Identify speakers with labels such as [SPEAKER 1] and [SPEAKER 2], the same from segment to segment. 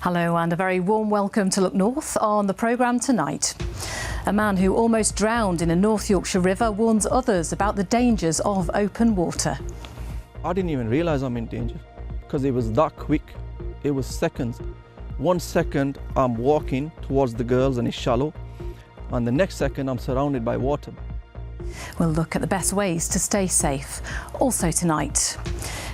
[SPEAKER 1] Hello and a very warm welcome to Look North. On the programme tonight, a man who almost drowned in a North Yorkshire river warns others about the dangers of open water.
[SPEAKER 2] I didn't even realise I'm in danger because it was that quick. It was seconds. 1 second I'm walking towards the girls and it's shallow, and the next second I'm surrounded by water.
[SPEAKER 1] We'll look at the best ways to stay safe. Also tonight,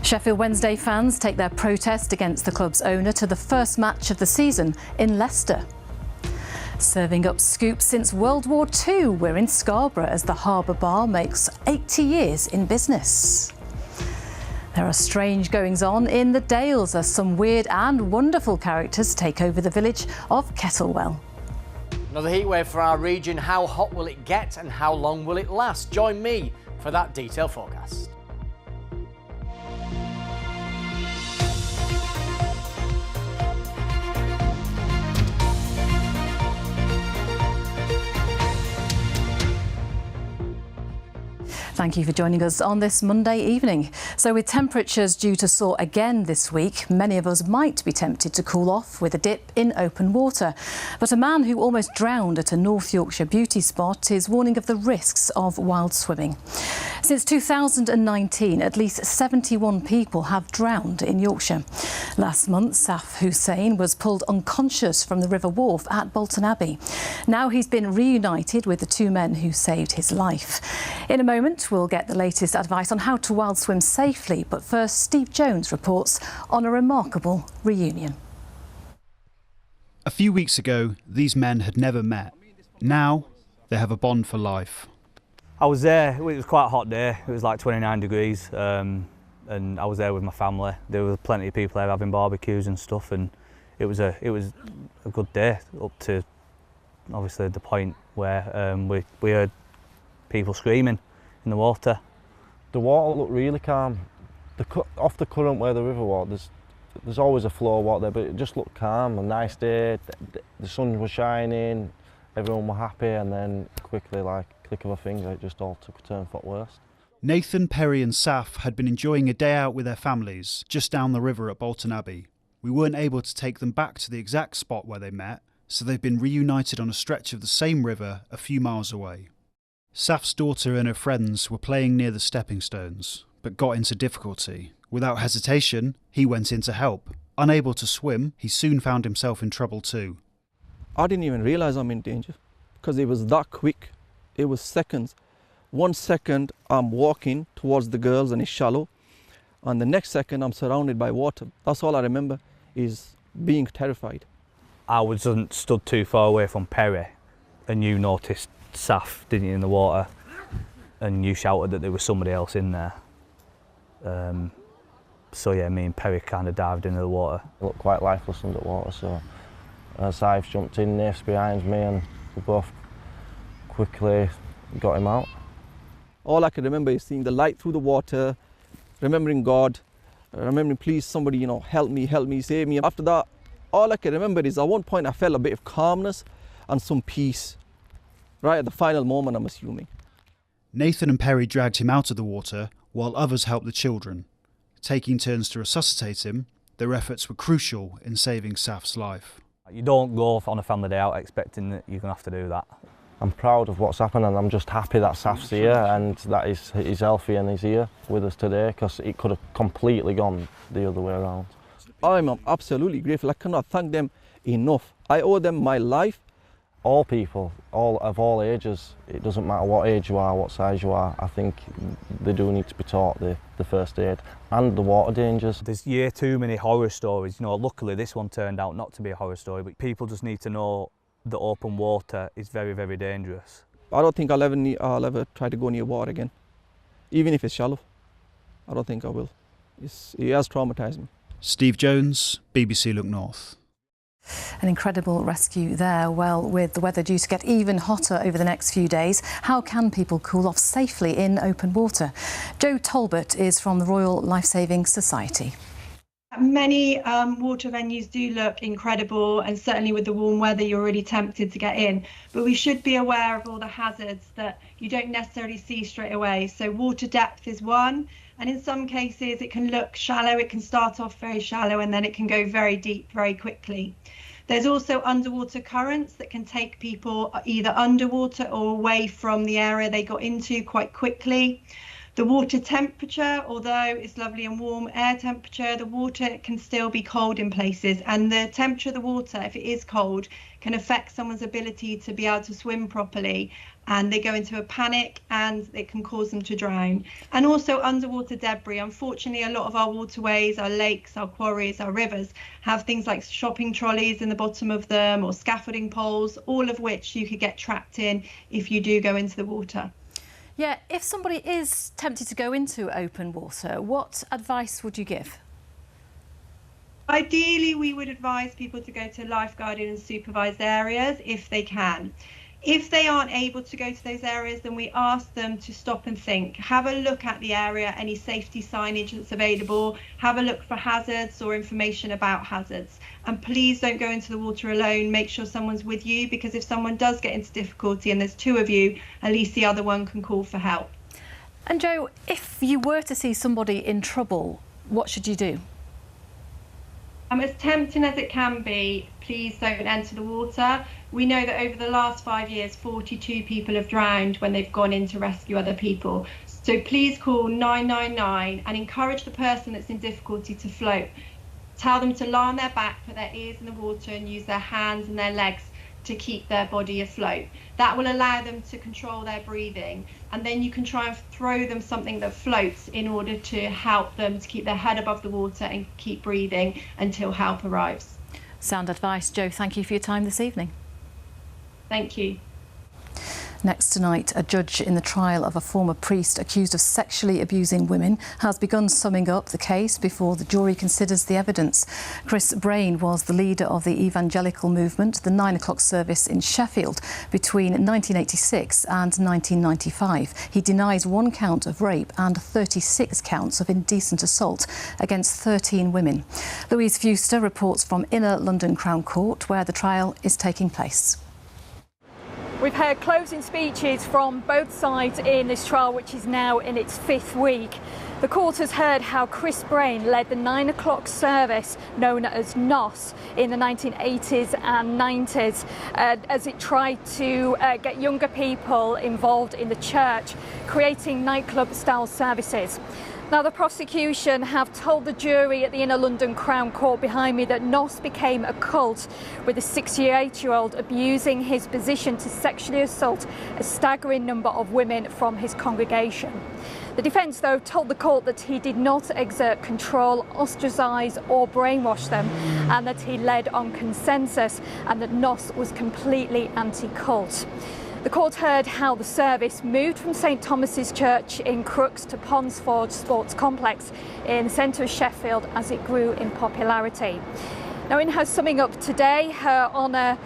[SPEAKER 1] Sheffield Wednesday fans take their protest against the club's owner to the first match of the season in Leicester. Serving up scoops since World War II, we're in Scarborough as the Harbour Bar makes 80 years in business. There are strange goings-on in the Dales as some weird and wonderful characters take over the village of Kettlewell.
[SPEAKER 3] Another heatwave for our region. How hot will it get and how long will it last? Join me for that detailed forecast.
[SPEAKER 1] Thank you for joining us on this Monday evening. So with temperatures due to soar again this week, many of us might be tempted to cool off with a dip in open water. But a man who almost drowned at a North Yorkshire beauty spot is warning of the risks of wild swimming. Since 2019, at least 71 people have drowned in Yorkshire. Last month, Saf Hussein was pulled unconscious from the River Wharf at Bolton Abbey. Now he's been reunited with the two men who saved his life. In a moment, we'll get the latest advice on how to wild swim safely. But first, Steve Jones reports on a remarkable reunion.
[SPEAKER 4] A few weeks ago, these men had never met. Now, they have a bond for life.
[SPEAKER 5] I was there, it was quite a hot day, it was like 29 degrees and I was there with my family. There were plenty of people there having barbecues and stuff, and it was a good day up to obviously the point where we heard people screaming in the water.
[SPEAKER 6] The water looked really calm. Off the current where the river was, there's always a flow of water there, but it just looked calm, a nice day, the sun was shining, everyone were happy, and then quickly, like click of a finger, it just all took a turn for the worst.
[SPEAKER 4] Nathan, Perry and Saf had been enjoying a day out with their families just down the river at Bolton Abbey. We weren't able to take them back to the exact spot where they met, so they've been reunited on a stretch of the same river a few miles away. Saf's daughter and her friends were playing near the stepping stones, but got into difficulty. Without hesitation, he went in to help. Unable to swim, he soon found himself in trouble too.
[SPEAKER 2] I didn't even realise I'm in danger because it was that quick. It was seconds. 1 second I'm walking towards the girls and it's shallow, and the next second I'm surrounded by water. That's all I remember, is being terrified.
[SPEAKER 5] I wasn't stood too far away from Perry and you noticed Saf, didn't you, in the water, and you shouted that there was somebody else in there. So yeah, me and Perry kind of dived into the water.
[SPEAKER 6] It looked quite lifeless underwater, so as I've jumped in, Naif's behind me, and we both quickly got him out.
[SPEAKER 2] All I can remember is seeing the light through the water, remembering God, remembering, please somebody, help me, save me. After that, all I can remember is at one point I felt a bit of calmness and some peace. Right at the final moment, I'm assuming.
[SPEAKER 4] Nathan and Perry dragged him out of the water while others helped the children. Taking turns to resuscitate him, their efforts were crucial in saving Saf's life.
[SPEAKER 5] You don't go on a family day out expecting that you're going to have to do that.
[SPEAKER 6] I'm proud of what's happened, and I'm just happy that Saf's here and that he's healthy and he's here with us today, because it could have completely gone the other way around.
[SPEAKER 2] I'm absolutely grateful. I cannot thank them enough. I owe them my life.
[SPEAKER 6] All people, of all ages, it doesn't matter what age you are, what size you are, I think they do need to be taught the first aid and the water dangers.
[SPEAKER 5] There's too many horror stories. Luckily this one turned out not to be a horror story, but people just need to know that open water is very, very dangerous.
[SPEAKER 2] I don't think I'll ever try to go near water again, even if it's shallow. I don't think I will. It has traumatised me.
[SPEAKER 4] Steve Jones, BBC Look North.
[SPEAKER 1] An incredible rescue there. Well, with the weather due to get even hotter over the next few days, how can people cool off safely in open water? Jo Talbot is from the Royal Lifesaving Society.
[SPEAKER 7] Many water venues do look incredible, and certainly with the warm weather you're really tempted to get in, but we should be aware of all the hazards that you don't necessarily see straight away. So water depth is one, And in some cases, it can look shallow. It can start off very shallow and then it can go very deep very quickly. There's also underwater currents that can take people either underwater or away from the area they got into quite quickly. The water temperature, although it's lovely and warm air temperature, the water can still be cold in places, and the temperature of the water, if it is cold, can affect someone's ability to be able to swim properly, and they go into a panic and it can cause them to drown. And also underwater debris. Unfortunately, a lot of our waterways, our lakes, our quarries, our rivers have things like shopping trolleys in the bottom of them or scaffolding poles, all of which you could get trapped in if you do go into the water.
[SPEAKER 1] Yeah, if somebody is tempted to go into open water, what advice would you give?
[SPEAKER 7] Ideally, we would advise people to go to lifeguarded and supervised areas if they can. If they aren't able to go to those areas, then we ask them to stop and think. Have a look at the area, any safety signage that's available. Have a look for hazards or information about hazards. And please don't go into the water alone. Make sure someone's with you, because if someone does get into difficulty and there's two of you, at least the other one can call for help.
[SPEAKER 1] And Jo, if you were to see somebody in trouble, what should you do?
[SPEAKER 7] As tempting as it can be, please don't enter the water. We know that over the last 5 years, 42 people have drowned when they've gone in to rescue other people. So please call 999 and encourage the person that's in difficulty to float. Tell them to lie on their back, put their ears in the water and use their hands and their legs to keep their body afloat. That will allow them to control their breathing, and then you can try and throw them something that floats in order to help them to keep their head above the water and keep breathing until help arrives.
[SPEAKER 1] Sound advice. Jo, thank you for your time this evening.
[SPEAKER 7] Thank you.
[SPEAKER 1] Next tonight, a judge in the trial of a former priest accused of sexually abusing women has begun summing up the case before the jury considers the evidence. Chris Brain was the leader of the evangelical movement, the 9 o'clock service in Sheffield, between 1986 and 1995. He denies 1 count of rape and 36 counts of indecent assault against 13 women. Louise Fewster reports from Inner London Crown Court, where the trial is taking place.
[SPEAKER 8] We've heard closing speeches from both sides in this trial, which is now in its 5th week. The court has heard how Chris Brain led the 9 o'clock service known as NOS in the 1980s and 90s as it tried to get younger people involved in the church, creating nightclub-style services. Now, the prosecution have told the jury at the Inner London Crown Court behind me that NOS became a cult, with a 68-year-old abusing his position to sexually assault a staggering number of women from his congregation. The defence, though, told the court that he did not exert control, ostracise or brainwash them, and that he led on consensus, and that NOS was completely anti-cult. The court heard how the service moved from St Thomas's Church in Crooks to Ponsford Sports Complex in the centre of Sheffield as it grew in popularity. Now, in her summing up today, Her Honour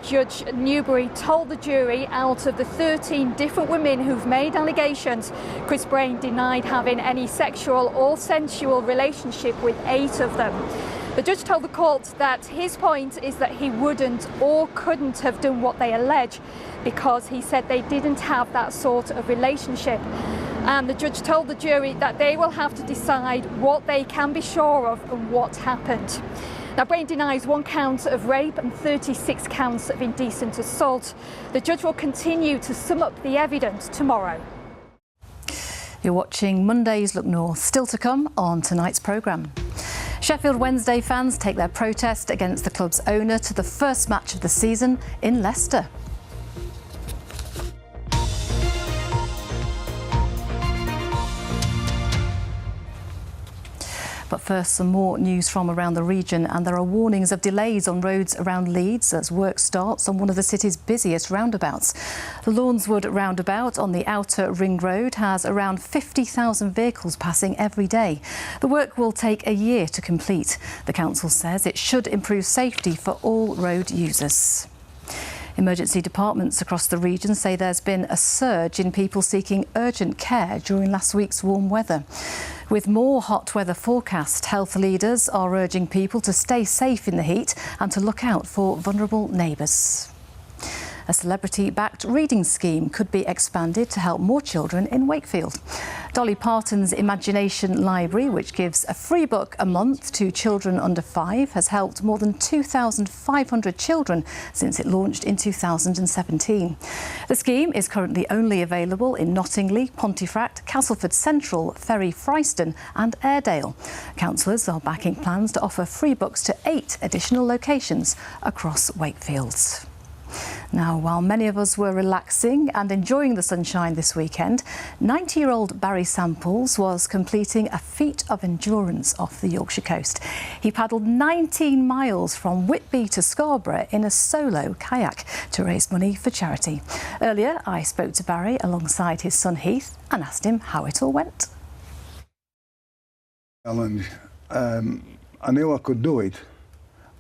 [SPEAKER 8] Judge Newbury told the jury out of the 13 different women who've made allegations, Chris Brain denied having any sexual or sensual relationship with 8 of them. The judge told the court that his point is that he wouldn't or couldn't have done what they allege because he said they didn't have that sort of relationship. And the judge told the jury that they will have to decide what they can be sure of and what happened. Now, Brain denies 1 count of rape and 36 counts of indecent assault. The judge will continue to sum up the evidence tomorrow.
[SPEAKER 1] You're watching Monday's Look North. Still to come on tonight's programme. Sheffield Wednesday fans take their protest against the club's owner to the first match of the season in Leicester. But first, some more news from around the region, and there are warnings of delays on roads around Leeds as work starts on one of the city's busiest roundabouts. The Lawnswood roundabout on the outer ring road has around 50,000 vehicles passing every day. The work will take a year to complete. The council says it should improve safety for all road users. Emergency departments across the region say there's been a surge in people seeking urgent care during last week's warm weather. With more hot weather forecast, health leaders are urging people to stay safe in the heat and to look out for vulnerable neighbours. A celebrity-backed reading scheme could be expanded to help more children in Wakefield. Dolly Parton's Imagination Library, which gives a free book a month to children under 5, has helped more than 2,500 children since it launched in 2017. The scheme is currently only available in Nottingley, Pontefract, Castleford Central, Ferry Fryston and Airedale. Councillors are backing plans to offer free books to 8 additional locations across Wakefields. Now, while many of us were relaxing and enjoying the sunshine this weekend, 90-year-old Barry Samples was completing a feat of endurance off the Yorkshire coast. He paddled 19 miles from Whitby to Scarborough in a solo kayak to raise money for charity. Earlier, I spoke to Barry alongside his son Heath and asked him how it all went.
[SPEAKER 9] Challenge. I knew I could do it.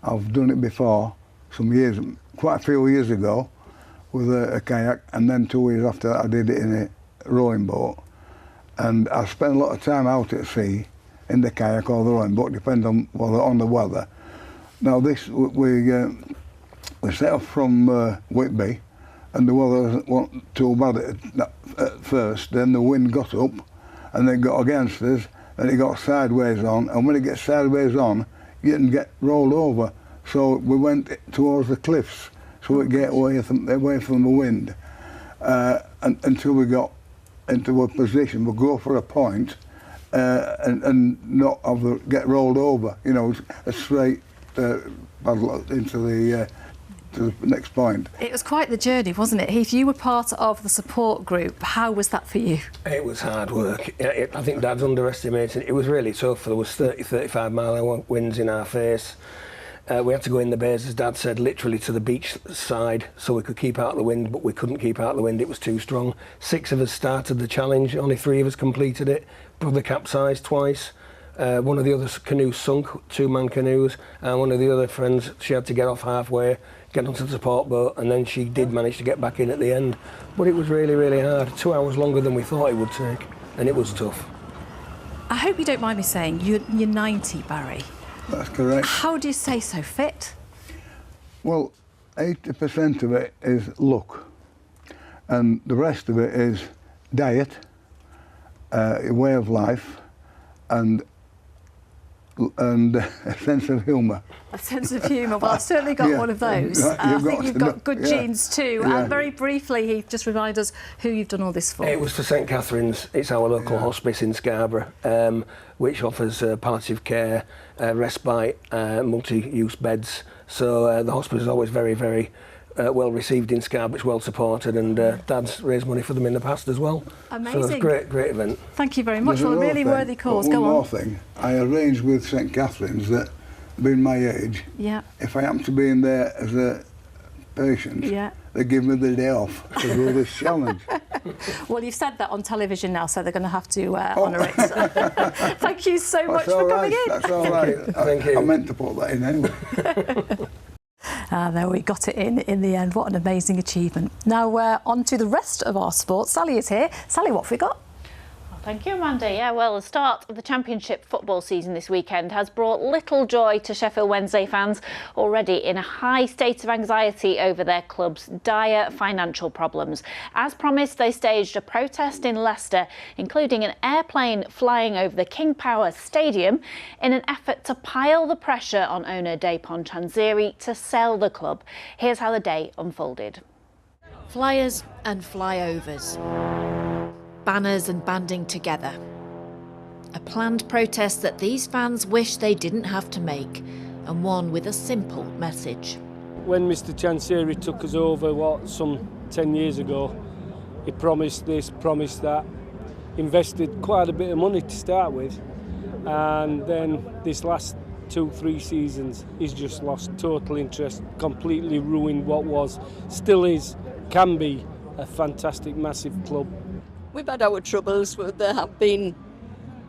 [SPEAKER 9] I've done it before, some years, quite a few years ago, with a kayak, and then 2 years after that I did it in a rowing boat. And I spent a lot of time out at sea in the kayak or the rowing boat, depending on the weather. Now this, we set off from Whitby, and the weather wasn't too bad at first. Then the wind got up, and then got against us, and it got sideways on. And when it gets sideways on, you can get rolled over. So we went towards the cliffs, so we get away from the wind, until we got into a position. We'll go for a point, and not get rolled over. You know, a straight paddle into the next point.
[SPEAKER 1] It was quite the journey, wasn't it, Heath? You were part of the support group. How was that for you?
[SPEAKER 10] It was hard work. I think Dad's underestimated. It was really tough. There was 30-35 mile-an-hour winds in our face. We had to go in the bays, as Dad said, literally to the beach side so we could keep out the wind, but we couldn't keep out the wind. It was too strong. 6 of us started the challenge, only 3 of us completed it. Brother capsized twice. One of the other canoes sunk, 2-man canoes, and one of the other friends, she had to get off halfway, get onto the support boat, and then she did manage to get back in at the end. But it was really, really hard. 2 hours longer than we thought it would take, and it was tough.
[SPEAKER 1] I hope you don't mind me saying, you're 90, Barry.
[SPEAKER 9] That's correct.
[SPEAKER 1] How do you stay so fit?
[SPEAKER 9] Well, 80% of it is luck, and the rest of it is diet, a way of life, and a sense of humour.
[SPEAKER 1] A sense of humour. Well, I've certainly got one of those. I think you've got good genes too.
[SPEAKER 9] Yeah.
[SPEAKER 1] And very briefly, Heath, just remind us who you've done all this for.
[SPEAKER 10] It was for St Catherine's. It's our local hospice in Scarborough, which offers palliative care, respite, multi-use beds. So the hospice is always very, very well received in Scarborough. It's well supported, and Dad's raised money for them in the past as well.
[SPEAKER 1] Amazing.
[SPEAKER 10] So it's a great event.
[SPEAKER 1] Thank you very much. Well, a really worthy cause. Go on.
[SPEAKER 9] One more thing. I arranged with St Catherine's that, being my age, if I happen to be in there as a patient, they give me the day off to do this challenge.
[SPEAKER 1] Well, you've said that on television now, so they're going to have to honour it. Thank you so much for coming in.
[SPEAKER 9] That's all right.
[SPEAKER 10] Thank you.
[SPEAKER 9] I meant to put that in anyway.
[SPEAKER 1] There we got it in the end. What an amazing achievement. Now, on to the rest of our sport. Sally is here. Sally, what have we got?
[SPEAKER 11] Thank you, Amanda. Yeah, well, the start of the Championship football season this weekend has brought little joy to Sheffield Wednesday fans, already in a high state of anxiety over their club's dire financial problems. As promised, they staged a protest in Leicester, including an airplane flying over the King Power Stadium in an effort to pile the pressure on owner Dapon Chanziri to sell the club. Here's how the day unfolded.
[SPEAKER 12] Flyers and flyovers. Banners and banding together. A planned protest that these fans wish they didn't have to make, and one with a simple message.
[SPEAKER 13] When Mr Chanziri took us over, some 10 years ago, he promised this, promised that, invested quite a bit of money to start with, and then this last 2-3 seasons he's just lost total interest, completely ruined what was, still is, can be a fantastic, massive club.
[SPEAKER 14] We've had our troubles, there have been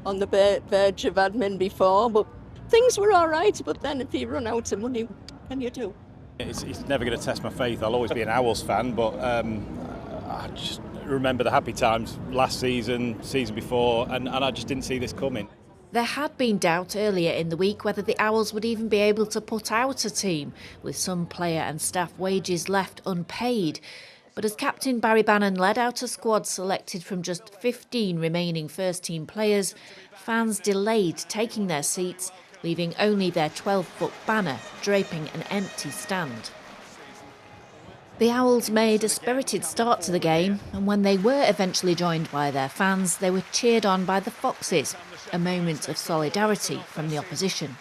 [SPEAKER 14] on the verge of admin before, but things were all right. But then if you run out of money, what can you do?
[SPEAKER 15] It's never going to test my faith. I'll always be an Owls fan, but I just remember the happy times last season before, and I just didn't see this coming.
[SPEAKER 12] There had been doubt earlier in the week whether the Owls would even be able to put out a team, with some player and staff wages left unpaid. But as captain Barry Bannon led out a squad selected from just 15 remaining first-team players, fans delayed taking their seats, leaving only their 12-foot banner draping an empty stand. The Owls made a spirited start to the game, and when they were eventually joined by their fans, they were cheered on by the Foxes, a moment of solidarity from the opposition.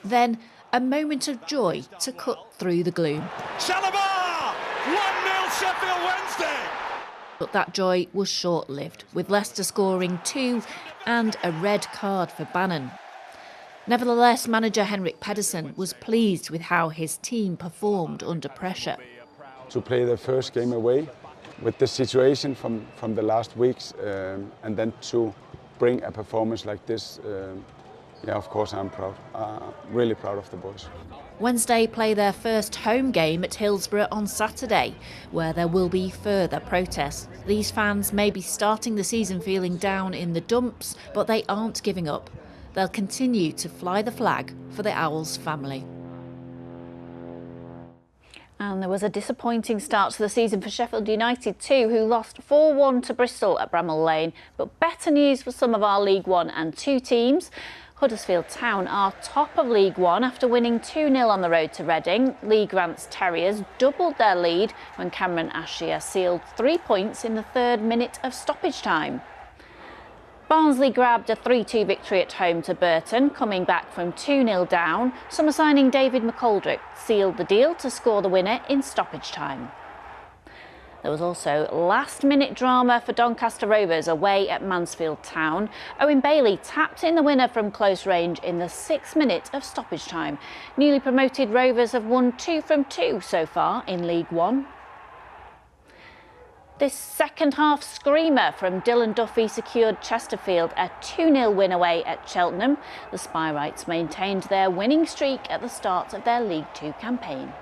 [SPEAKER 12] Then, a moment of joy to cut through the gloom.
[SPEAKER 16] Shalabar! 1-0 Sheffield Wednesday!
[SPEAKER 12] But that joy was short-lived, with Leicester scoring 2 and a red card for Bannon. Nevertheless, manager Henrik Pedersen was pleased with how his team performed under pressure.
[SPEAKER 17] To play the first game away with the situation from the last weeks and then to bring a performance like this, yeah, of course I'm proud, really proud of the boys.
[SPEAKER 12] Wednesday play their first home game at Hillsborough on Saturday, where there will be further protests. These fans may be starting the season feeling down in the dumps, but they aren't giving up. They'll continue to fly the flag for the Owls family.
[SPEAKER 11] And there was a disappointing start to the season for Sheffield United too, who lost 4-1 to Bristol at Bramall Lane. But better news for some of our League One and 2 teams. Huddersfield Town are top of League One after winning 2-0 on the road to Reading. Lee Grant's Terriers doubled their lead when Cameron Ashier sealed 3 points in the 3rd minute of stoppage time. Barnsley grabbed a 3-2 victory at home to Burton, coming back from 2-0 down. Summer signing David McGoldrick sealed the deal to score the winner in stoppage time. There was also last-minute drama for Doncaster Rovers away at Mansfield Town. Owen Bailey tapped in the winner from close range in the 6th minute of stoppage time. Newly promoted Rovers have won 2 from 2 so far in League One. This second-half screamer from Dylan Duffy secured Chesterfield a 2-0 win away at Cheltenham. The Spyrites maintained their winning streak at the start of their League Two campaign.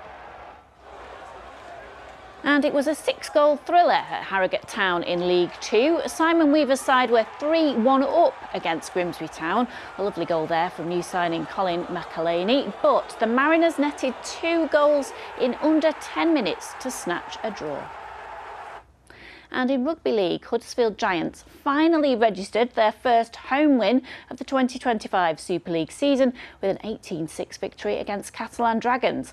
[SPEAKER 11] And it was a 6-goal thriller at Harrogate Town in League Two. Simon Weaver's side were 3-1 up against Grimsby Town. A lovely goal there from new signing Colin McAlaney. But the Mariners netted 2 goals in under 10 minutes to snatch a draw. And in Rugby League, Huddersfield Giants finally registered their first home win of the 2025 Super League season with an 18-6 victory against Catalan Dragons.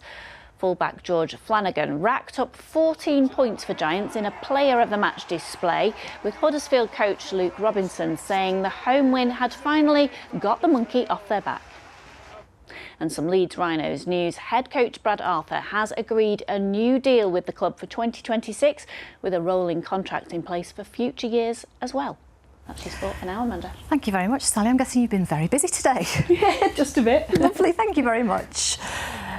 [SPEAKER 11] Fullback George Flanagan racked up 14 points for Giants in a player of the match display, with Huddersfield coach Luke Robinson saying the home win had finally got the monkey off their back. And some Leeds Rhinos news. Head coach Brad Arthur has agreed a new deal with the club for 2026 with a rolling contract in place for future years as well. That's your sport for now, Amanda.
[SPEAKER 1] Thank you very much, Sally. I'm guessing you've been very busy today.
[SPEAKER 8] Yeah, just a bit.
[SPEAKER 1] Lovely, thank you very much.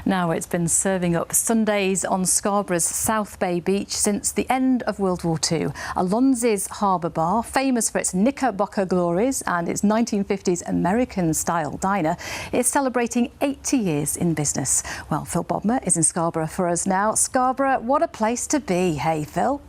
[SPEAKER 1] Now it's been serving up Sundays on Scarborough's South Bay beach since the end of World War II. Alonzi's Harbour Bar, famous for its Knickerbocker glories and its 1950s American-style diner, is celebrating 80 years in business. Well, Phil Bodmer is in Scarborough for us now. Scarborough, what a place to be. Hey, Phil.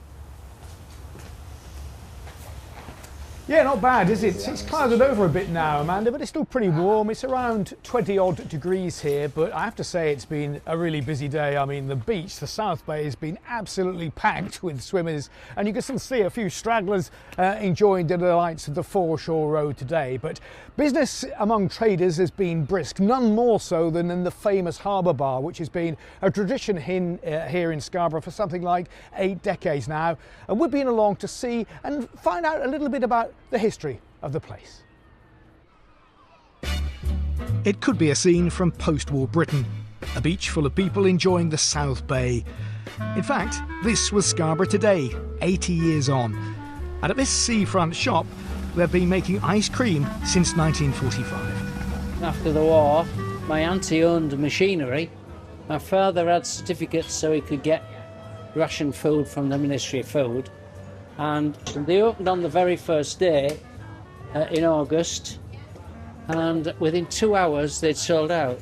[SPEAKER 18] Yeah, not bad, is it? It's clouded over a bit now, Amanda, but it's still pretty warm. It's around 20-odd degrees here, but I have to say it's been a really busy day. I mean, the beach, the South Bay, has been absolutely packed with swimmers, and you can still see a few stragglers enjoying the delights of the Foreshore Road today. But business among traders has been brisk, none more so than in the famous Harbour Bar, which has been a tradition here in Scarborough for something like 8 decades now. And we've been along to see and find out a little bit about the history of the place.
[SPEAKER 19] It could be a scene from post-war Britain, a beach full of people enjoying the South Bay. In fact, this was Scarborough today, 80 years on. And at this seafront shop, they've been making ice cream since 1945.
[SPEAKER 20] After the war, my auntie owned machinery. My father had certificates so he could get ration food from the Ministry of Food. And they opened on the very first day in August, and within 2 hours they'd sold out.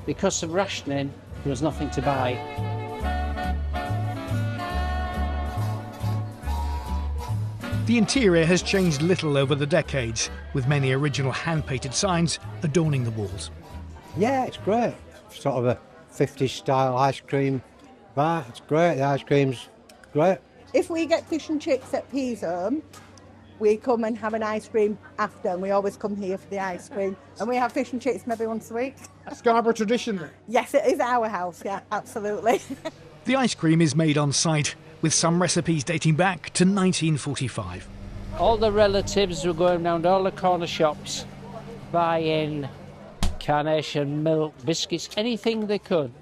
[SPEAKER 20] Because of rationing, there was nothing to buy.
[SPEAKER 19] The interior has changed little over the decades, with many original hand-painted signs adorning the walls.
[SPEAKER 21] Yeah, it's great. Sort of a 50s style ice cream bar. It's great, the ice cream's great. If we get fish and chips at Peasham, we come and have an ice cream after, and we always come here for the ice cream. And we have fish and chips maybe once a week.
[SPEAKER 18] A Scarborough tradition then?
[SPEAKER 21] Yes, it is our house, yeah, absolutely.
[SPEAKER 19] The ice cream is made on site, with some recipes dating back to 1945.
[SPEAKER 20] All the relatives were going round all the corner shops, buying carnation, milk, biscuits, anything they could.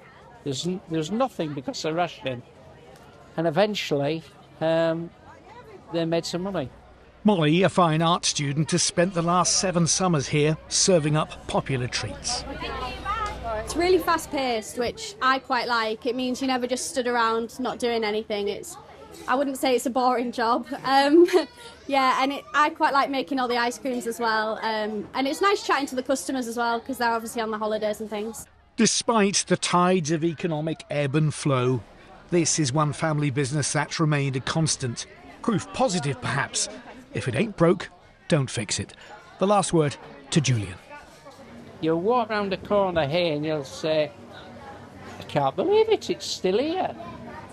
[SPEAKER 20] There's nothing because of rationing. And eventually, they made some money.
[SPEAKER 19] Molly, a fine art student, has spent the last 7 summers here serving up popular treats.
[SPEAKER 22] It's really fast-paced, which I quite like. It means you never just stood around not doing anything. I wouldn't say it's a boring job. Yeah, and I quite like making all the ice creams as well. And it's nice chatting to the customers as well, because they're obviously on the holidays and things. Despite
[SPEAKER 19] the tides of economic ebb and flow, this is one family business that's remained a constant. Proof positive, perhaps. If it ain't broke, don't fix it. The last word to Julian.
[SPEAKER 20] You'll walk round the corner here and you'll say, I can't believe it, it's still here.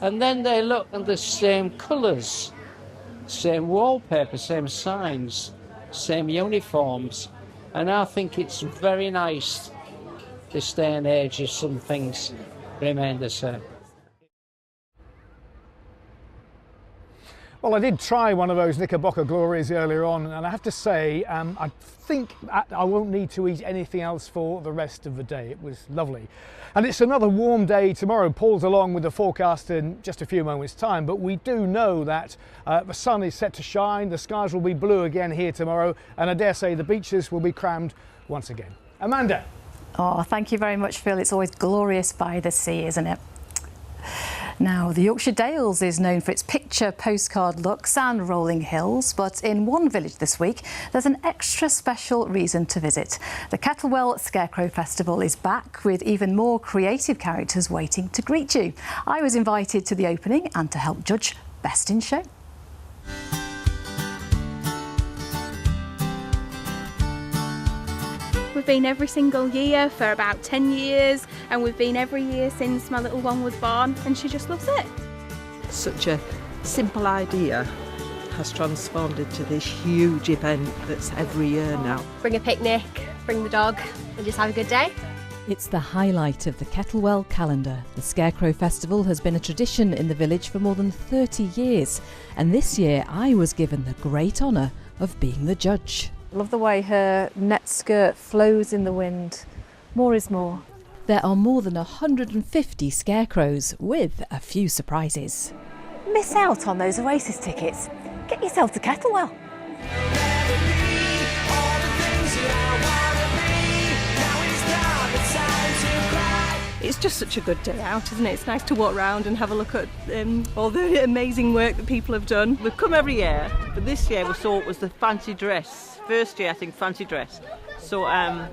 [SPEAKER 20] And then they look at the same colours, same wallpaper, same signs, same uniforms. And I think it's very nice, this day and age, if some things remain the same.
[SPEAKER 18] Well, I did try one of those Knickerbocker glories earlier on, and I have to say, I think I won't need to eat anything else for the rest of the day. It was lovely. And it's another warm day tomorrow. Paul's along with the forecast in just a few moments' time, but we do know that the sun is set to shine, the skies will be blue again here tomorrow, and I dare say the beaches will be crammed once again. Amanda.
[SPEAKER 1] Oh, thank you very much, Phil. It's always glorious by the sea, isn't it? Now, the Yorkshire Dales is known for its picture postcard looks and rolling hills, but in one village this week, there's an extra special reason to visit. The Kettlewell Scarecrow Festival is back with even more creative characters waiting to greet you. I was invited to the opening and to help judge Best in Show.
[SPEAKER 23] We've been every single year for about 10 years, and we've been every year since my little one was born, and she just loves it.
[SPEAKER 24] Such a simple idea has transformed into this huge event that's every year now.
[SPEAKER 25] Bring a picnic, bring the dog, and just have a good day.
[SPEAKER 26] It's the highlight of the Kettlewell calendar. The Scarecrow Festival has been a tradition in the village for more than 30 years, and this year I was given the great honour of being the judge.
[SPEAKER 1] I love the way her net skirt flows in the wind. More is more.
[SPEAKER 26] There are more than 150 scarecrows with a few surprises.
[SPEAKER 1] Miss out on those Oasis tickets. Get yourself to Kettlewell.
[SPEAKER 22] It's just such a good day out, isn't it? It's nice to walk around and have a look at all the amazing work that people have done.
[SPEAKER 27] We've come every year, but this year we saw it was the fancy dress. First year, I think, fancy dress. So I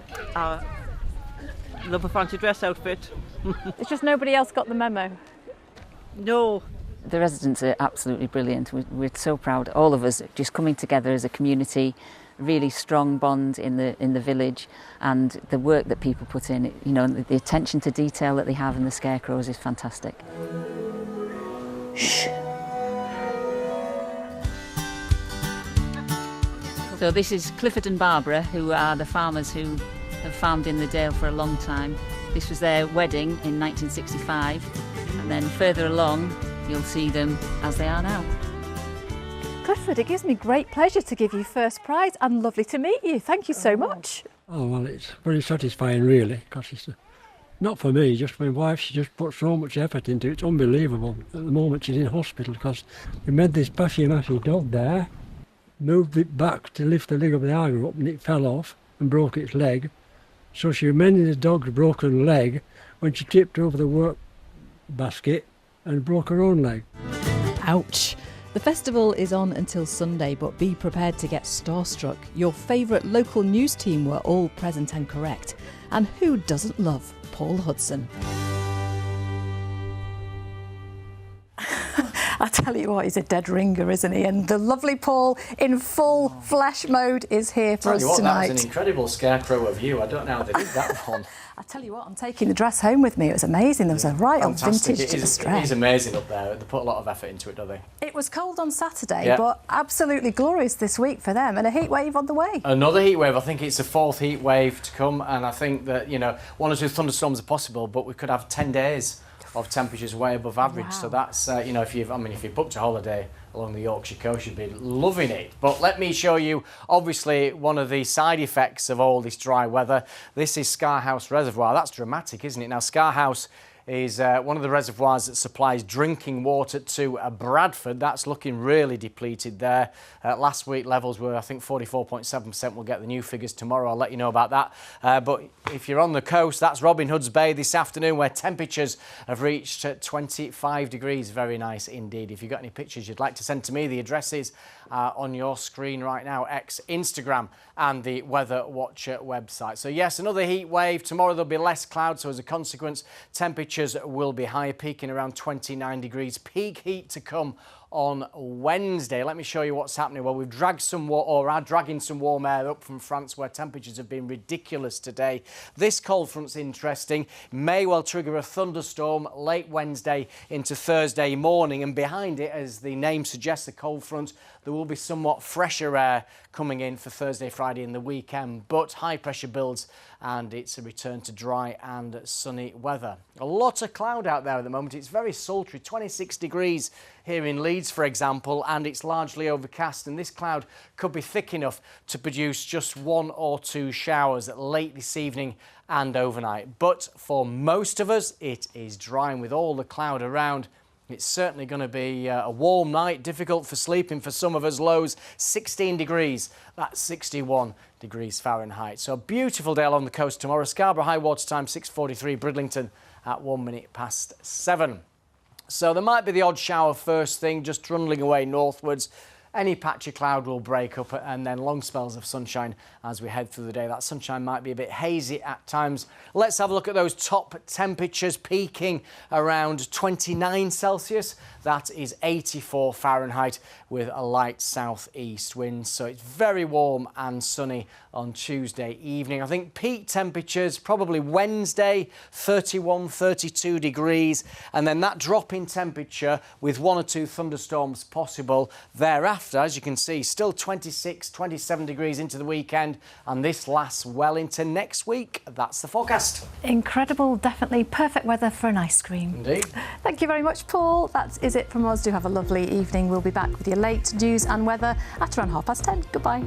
[SPEAKER 27] love a fancy dress outfit.
[SPEAKER 1] It's just nobody else got the memo.
[SPEAKER 27] No.
[SPEAKER 28] The residents are absolutely brilliant. We're so proud, all of us, just coming together as a community. Really strong bond in the village, and the work that people put in, you know, the attention to detail that they have in the scarecrows is fantastic. Shh. So this is Clifford and Barbara, who are the farmers who have farmed in the Dale for a long time. This was their wedding in 1965, and then further along you'll see them as they are now.
[SPEAKER 1] Clifford, it gives me great pleasure to give you first prize, and lovely to meet you. Thank you so much.
[SPEAKER 29] Oh, well, it's very satisfying, really, because it's not for me, just my wife. She just put so much effort into it. It's unbelievable. At the moment, she's in hospital because we made this bashy-mashy dog there, moved it back to lift the leg of the Argo up, and it fell off and broke its leg. So she mended the dog's broken leg when she tipped over the work basket and broke her own leg.
[SPEAKER 26] Ouch. The festival is on until Sunday, but be prepared to get starstruck. Your favourite local news team were all present and correct. And who doesn't love Paul Hudson?
[SPEAKER 1] I tell you what, he's a dead ringer, isn't he? And the lovely Paul in full flesh mode is here for us tonight.
[SPEAKER 3] That was an incredible Scarecrow of you. I don't know how they did that one.
[SPEAKER 1] I tell you what, I'm taking the dress home with me. It was amazing. There was a right old
[SPEAKER 3] Fantastic.
[SPEAKER 1] vintage to the
[SPEAKER 3] It is
[SPEAKER 1] dress.
[SPEAKER 3] amazing up there. They put a lot of effort into it, don't they?
[SPEAKER 1] It was cold on Saturday,
[SPEAKER 3] Yeah.
[SPEAKER 1] but absolutely glorious this week for them, and a heat wave on the way.
[SPEAKER 3] Another heat wave. I think it's a 4th heat wave to come, and I think that, you know, 1 or 2 thunderstorms are possible, but we could have 10 days of temperatures way above average.
[SPEAKER 1] Wow.
[SPEAKER 3] So that's, you know, if you booked a holiday along the Yorkshire coast, you'd be loving it. But let me show you, obviously, one of the side effects of all this dry weather. This is Scarecrow Reservoir. That's dramatic, isn't it? Now, Scarecrow is one of the reservoirs that supplies drinking water to Bradford. That's looking really depleted there. Last week levels were, I think, 44.7%. We'll get the new figures tomorrow. I'll let you know about that. But if you're on the coast, that's Robin Hood's Bay this afternoon, where temperatures have reached 25 degrees. Very nice indeed. If you've got any pictures you'd like to send to me, the address is on your screen right now, Instagram and the Weather Watcher website. So yes, another heat wave. Tomorrow there'll be less clouds, so as a consequence, temperatures will be higher, peaking around 29 degrees. Peak heat to come on Wednesday. Let me show you what's happening. Well, we've dragged some are dragging some warm air up from France, where temperatures have been ridiculous today. This cold front's interesting. May well trigger a thunderstorm late Wednesday into Thursday morning, and behind it, as the name suggests, the cold front, there will be somewhat fresher air coming in for Thursday, Friday and the weekend, but high pressure builds and it's a return to dry and sunny weather. A lot of cloud out there at the moment. It's very sultry, 26 degrees here in Leeds, for example, and it's largely overcast, and this cloud could be thick enough to produce just 1 or 2 showers late this evening and overnight. But for most of us, it is dry, and with all the cloud around, it's certainly going to be a warm night, difficult for sleeping for some of us. Lows 16 degrees, that's 61 degrees Fahrenheit. So a beautiful day along the coast tomorrow. Scarborough high water time 6:43, Bridlington at 1 minute past 7. So there might be the odd shower first thing, just trundling away northwards. Any patch of cloud will break up, and then long spells of sunshine as we head through the day. That sunshine might be a bit hazy at times. Let's have a look at those top temperatures, peaking around 29 Celsius. That is 84 Fahrenheit with a light southeast wind. So it's very warm and sunny on Tuesday evening. I think peak temperatures probably Wednesday, 31, 32 degrees. And then that drop in temperature with 1 or 2 thunderstorms possible thereafter. As you can see, still 26, 27 degrees into the weekend, and this lasts well into next week. That's the forecast.
[SPEAKER 1] Incredible, definitely perfect weather for an ice cream.
[SPEAKER 3] Indeed.
[SPEAKER 1] Thank you very much, Paul. That is it from us. Do have a lovely evening. We'll be back with your late news and weather at around 10:30. Goodbye.